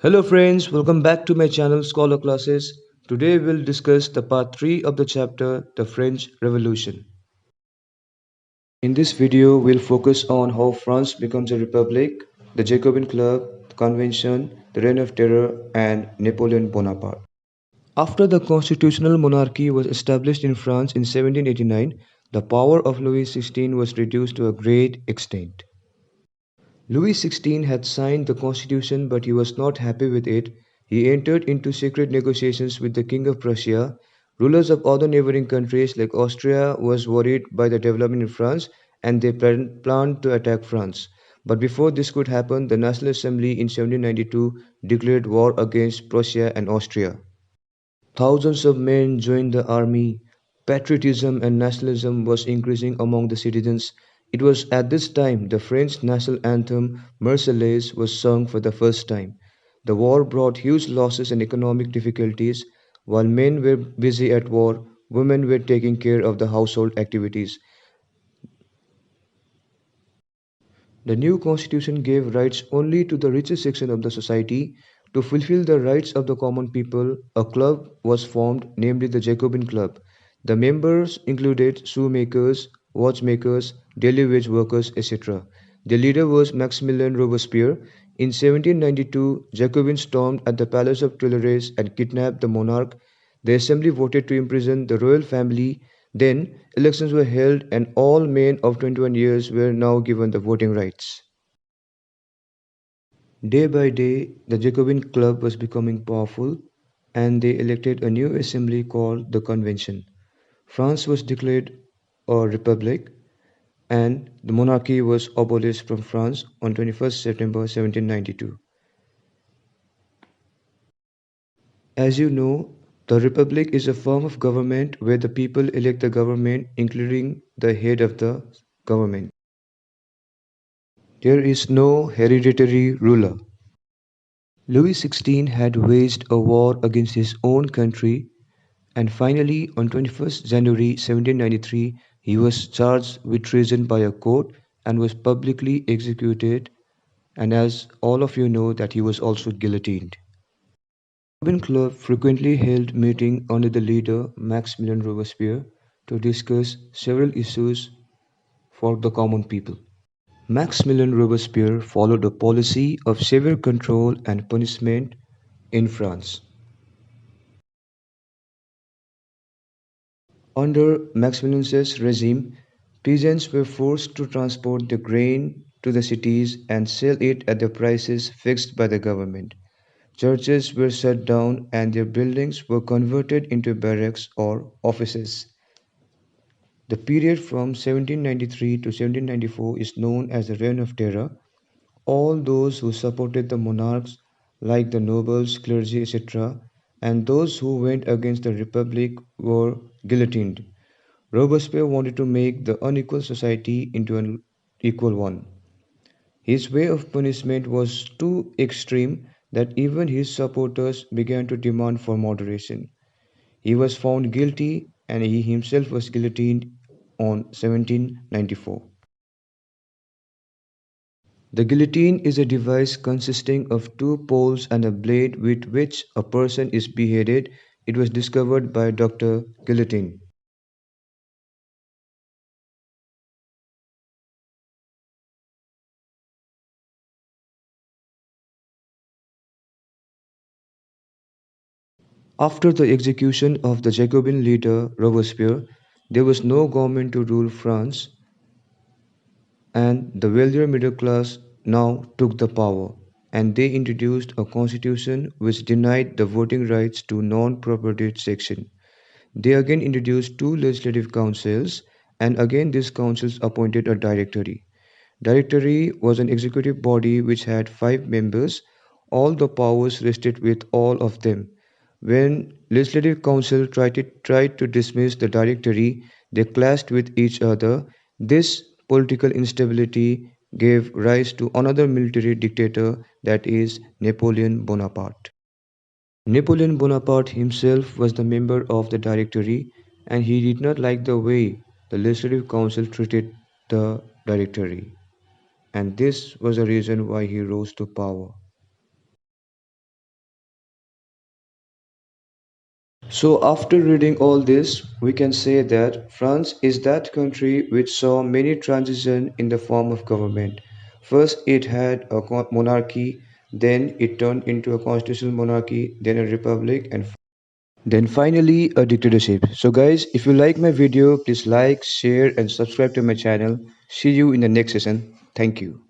Hello friends, welcome back to my channel Scholar Classes. Today we'll discuss the part 3 of the chapter The French Revolution. In this video we'll focus on how France becomes a republic, the Jacobin Club, the Convention, the Reign of Terror and Napoleon Bonaparte. After the constitutional monarchy was established in France in 1789, the power of Louis XVI was reduced to a great extent. Louis XVI had signed the constitution but he was not happy with it. He entered into secret negotiations with the King of Prussia. Rulers of other neighboring countries like Austria was worried by the development in France and they planned to attack France. But before this could happen, the National Assembly in 1792 declared war against Prussia and Austria. Thousands of men joined the army. Patriotism and nationalism was increasing among the citizens. It was at this time the French national anthem Marseillaise was sung for the first time. The war brought huge losses and economic difficulties. While men were busy at war, women were taking care of the household activities. The new constitution gave rights only to the richest section of the society. To fulfill the rights of the common people, a club was formed, namely the Jacobin Club. The members included shoemakers, watchmakers, daily wage workers, etc. The leader was Maximilien Robespierre. In 1792, Jacobins stormed at the palace of Tuileries and kidnapped the monarch. The assembly voted to imprison the royal family. Then, elections were held and all men of 21 years were now given the voting rights. Day by day, the Jacobin club was becoming powerful and they elected a new assembly called the Convention. France was declared a republic and the monarchy was abolished from France on 21st September 1792. As you know, the republic is a form of government where the people elect the government, including the head of the government. There is no hereditary ruler. Louis XVI had waged a war against his own country and finally on 21st January 1793 he was charged with treason by a court and was publicly executed, and as all of you know that he was also guillotined. The Jacobin Club frequently held meetings under the leader Maximilien Robespierre to discuss several issues for the common people. Maximilien Robespierre followed a policy of severe control and punishment in France. Under Maximilian's regime, peasants were forced to transport the grain to the cities and sell it at the prices fixed by the government. Churches were shut down and their buildings were converted into barracks or offices. The period from 1793 to 1794 is known as the Reign of Terror. All those who supported the monarchs, like the nobles, clergy, etc., and those who went against the republic were guillotined. Robespierre wanted to make the unequal society into an equal one. His way of punishment was too extreme that even his supporters began to demand for moderation. He was found guilty and he himself was guillotined on 1794. The guillotine is a device consisting of two poles and a blade with which a person is beheaded. It was discovered by Dr. Guillotine. After the execution of the Jacobin leader Robespierre, there was no government to rule France, and the wealthier middle class now took the power, and they introduced a constitution which denied the voting rights to non-propertied section. They again introduced two legislative councils, and again these councils appointed a directory. Directory was an executive body which had 5 members. All the powers rested with all of them. When Legislative Council tried to dismiss the Directory, they clashed with each other. This political instability gave rise to another military dictator, that is Napoleon Bonaparte. Napoleon Bonaparte himself was the member of the Directory and he did not like the way the Legislative Council treated the Directory, and this was the reason why he rose to power. So, after reading all this, we can say that France is that country which saw many transitions in the form of government. First, it had a monarchy, then it turned into a constitutional monarchy, then a republic, and then finally a dictatorship. So, guys, if you like my video, please like, share, and subscribe to my channel. See you in the next session. Thank you.